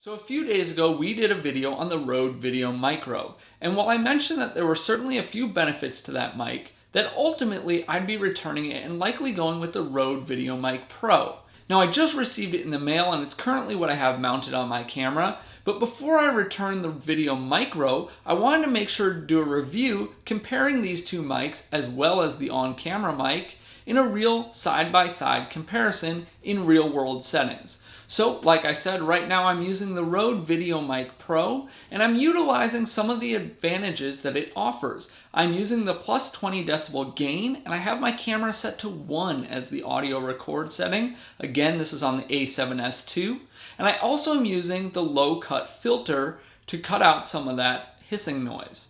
So a few days ago, we did a video on the Rode Videomicro, and while I mentioned that there were certainly a few benefits to that mic, that ultimately I'd be returning it and likely going with the Rode Videomic Pro. Now I just received it in the mail and it's currently what I have mounted on my camera, but before I return the Videomicro, I wanted to make sure to do a review comparing these two mics as well as the on-camera mic in a real side-by-side comparison in real-world settings. So, like I said, right now I'm using the Rode Videomic Pro, and I'm utilizing some of the advantages that it offers. I'm using the plus 20 decibel gain, and I have my camera set to 1 as the audio record setting. Again, this is on the A7S II. And I also am using the low cut filter to cut out some of that hissing noise.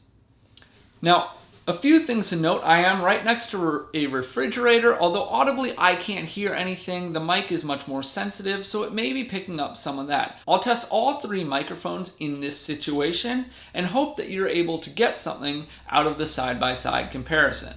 Now, a few things to note: I am right next to a refrigerator. Although audibly I can't hear anything, the mic is much more sensitive, so it may be picking up some of that. I'll test all three microphones in this situation and hope that you're able to get something out of the side-by-side comparison.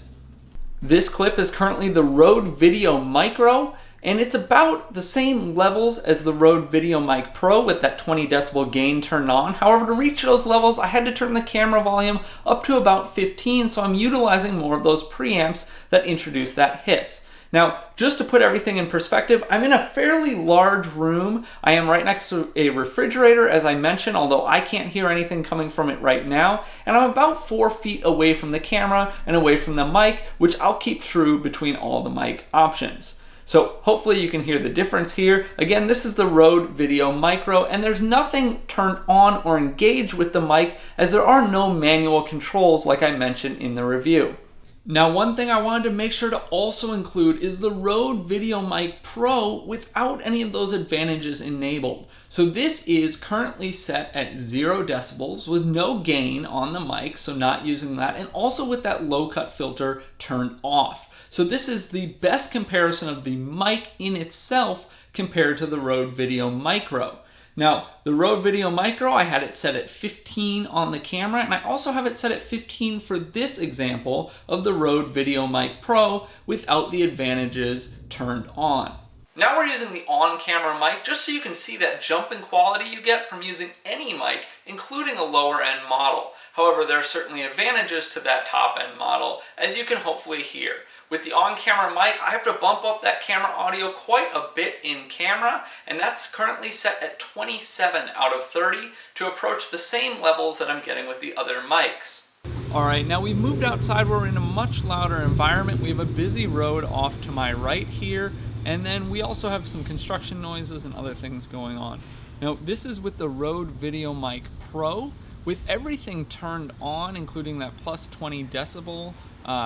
This clip is currently the Rode Videomicro, and it's about the same levels as the Rode Videomic Pro with that 20 decibel gain turned on. However, to reach those levels, I had to turn the camera volume up to about 15, so I'm utilizing more of those preamps that introduce that hiss. Now, just to put everything in perspective, I'm in a fairly large room. I am right next to a refrigerator, as I mentioned, although I can't hear anything coming from it right now. And I'm about 4 feet away from the camera and away from the mic, which I'll keep true between all the mic options. So hopefully you can hear the difference here. Again, this is the Rode Videomicro, and there's nothing turned on or engaged with the mic as there are no manual controls like I mentioned in the review. Now, one thing I wanted to make sure to also include is the Rode Videomic Pro without any of those advantages enabled. So this is currently set at 0 decibels with no gain on the mic, so not using that, and also with that low cut filter turned off. So this is the best comparison of the mic in itself compared to the Rode Videomicro. Now, the Rode Videomicro, I had it set at 15 on the camera, and I also have it set at 15 for this example of the Rode Videomic Pro without the advantages turned on. Now we're using the on-camera mic just so you can see that jump in quality you get from using any mic, including a lower-end model. However, there are certainly advantages to that top-end model, as you can hopefully hear. With the on-camera mic, I have to bump up that camera audio quite a bit in camera, and that's currently set at 27 out of 30 to approach the same levels that I'm getting with the other mics. Alright, now we've moved outside. We're in a much louder environment. We have a busy road off to my right here, and then we also have some construction noises and other things going on. Now, this is with the Rode Videomic Pro, with everything turned on, including that plus 20 decibel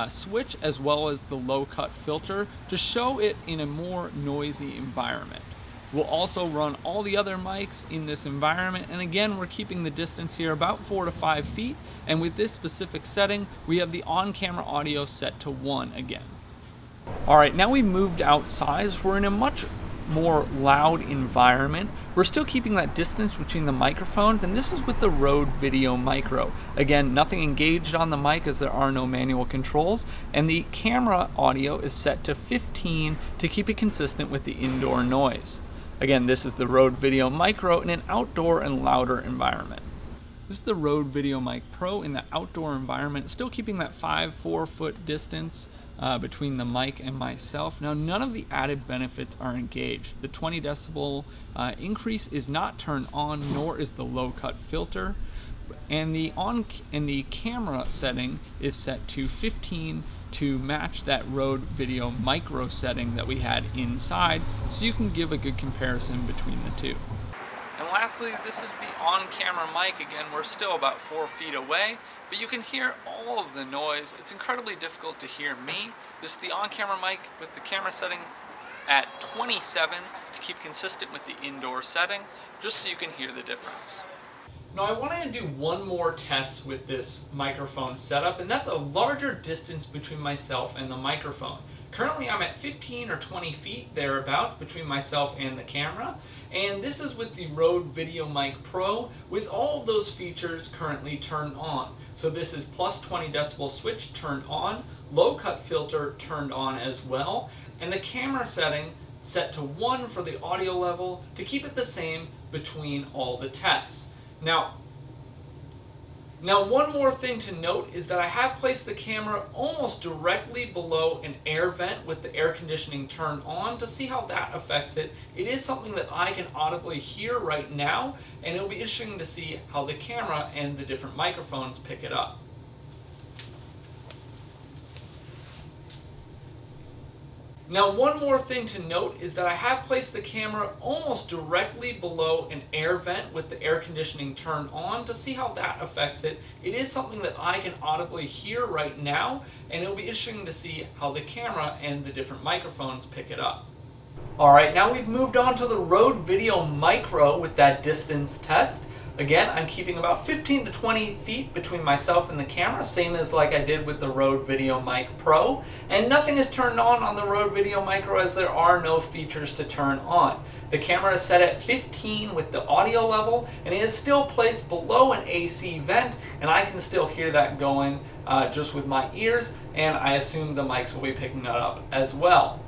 switch, as well as the low cut filter to show it in a more noisy environment. We'll also run all the other mics in this environment, and again, we're keeping the distance here about 4 to 5 feet, and with this specific setting, we have the on-camera audio set to 1 again. Alright, now we moved outside. We're in a much more loud environment. We're still keeping that distance between the microphones, and this is with the Rode Videomicro. Again, nothing engaged on the mic as there are no manual controls, and the camera audio is set to 15 to keep it consistent with the indoor noise. Again, this is the Rode Videomicro in an outdoor and louder environment. This is the Rode Videomic Pro in the outdoor environment, still keeping that 4 foot distance between the mic and myself. Now, none of the added benefits are engaged. The 20 decibel increase is not turned on, nor is the low cut filter, and the camera setting is set to 15 to match that Rode Videomicro setting that we had inside, so you can give a good comparison between the two. And lastly, this is the on-camera mic. Again, we're still about 4 feet away, but you can hear all of the noise. It's incredibly difficult to hear me. This is the on-camera mic with the camera setting at 27 to keep consistent with the indoor setting, just so you can hear the difference. Now, I wanted to do one more test with this microphone setup, and that's a larger distance between myself and the microphone. Currently, I'm at 15 or 20 feet thereabouts between myself and the camera, and this is with the Rode Videomic Pro with all of those features currently turned on. So this is plus 20 decibel switch turned on, low cut filter turned on as well, and the camera setting set to 1 for the audio level to keep it the same between all the tests. Now, one more thing to note is that I have placed the camera almost directly below an air vent with the air conditioning turned on to see how that affects it. It is something that I can audibly hear right now, and it'll be interesting to see how the camera and the different microphones pick it up. Now, one more thing to note is that I have placed the camera almost directly below an air vent with the air conditioning turned on to see how that affects it. It is something that I can audibly hear right now, and it'll be interesting to see how the camera and the different microphones pick it up. Alright, now we've moved on to the Rode Videomicro with that distance test. Again, I'm keeping about 15 to 20 feet between myself and the camera, same as like I did with the Rode Videomic Pro. And nothing is turned on the Rode Videomicro as there are no features to turn on. The camera is set at 15 with the audio level, and it is still placed below an AC vent, and I can still hear that going just with my ears, and I assume the mics will be picking that up as well.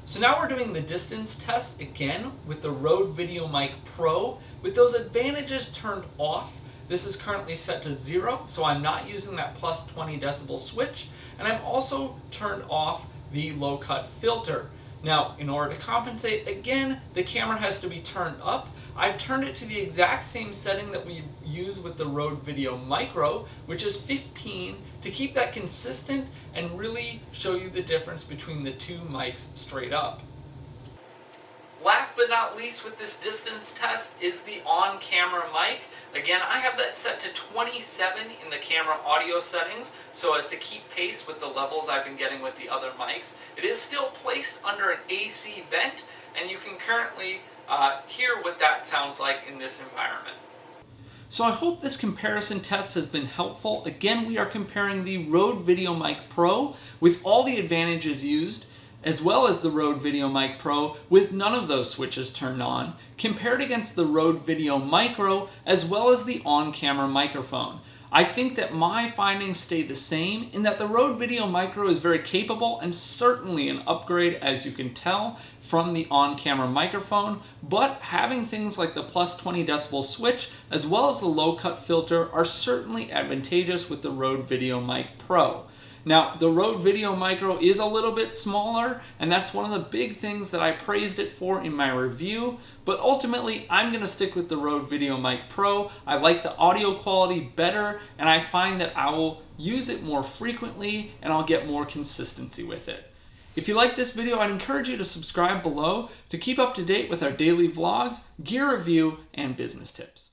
So now we're doing the distance test again with the Rode Videomic Pro with those advantages turned off. This is currently set to 0, so I'm not using that plus 20 decibel switch, and I'm also turned off the low cut filter. Now, in order to compensate, again, the camera has to be turned up. I've turned it to the exact same setting that we use with the Rode Videomicro, which is 15, to keep that consistent and really show you the difference between the two mics straight up. Last but not least with this distance test is the on-camera mic. Again, I have that set to 27 in the camera audio settings so as to keep pace with the levels I've been getting with the other mics. It is still placed under an AC vent, and you can currently hear what that sounds like in this environment. So I hope this comparison test has been helpful. Again, we are comparing the Rode Videomic Pro with all the advantages used, as well as the Rode Videomic Pro with none of those switches turned on, compared against the Rode Videomicro as well as the on-camera microphone. I think that my findings stay the same in that the Rode Videomicro is very capable and certainly an upgrade, as you can tell, from the on-camera microphone, but having things like the plus 20 decibel switch as well as the low cut filter are certainly advantageous with the Rode Videomic Pro. Now, the Rode Videomicro is a little bit smaller, and that's one of the big things that I praised it for in my review, but ultimately I'm going to stick with the Rode Videomic Pro. I like the audio quality better, and I find that I will use it more frequently and I'll get more consistency with it. If you like this video, I'd encourage you to subscribe below to keep up to date with our daily vlogs, gear review, and business tips.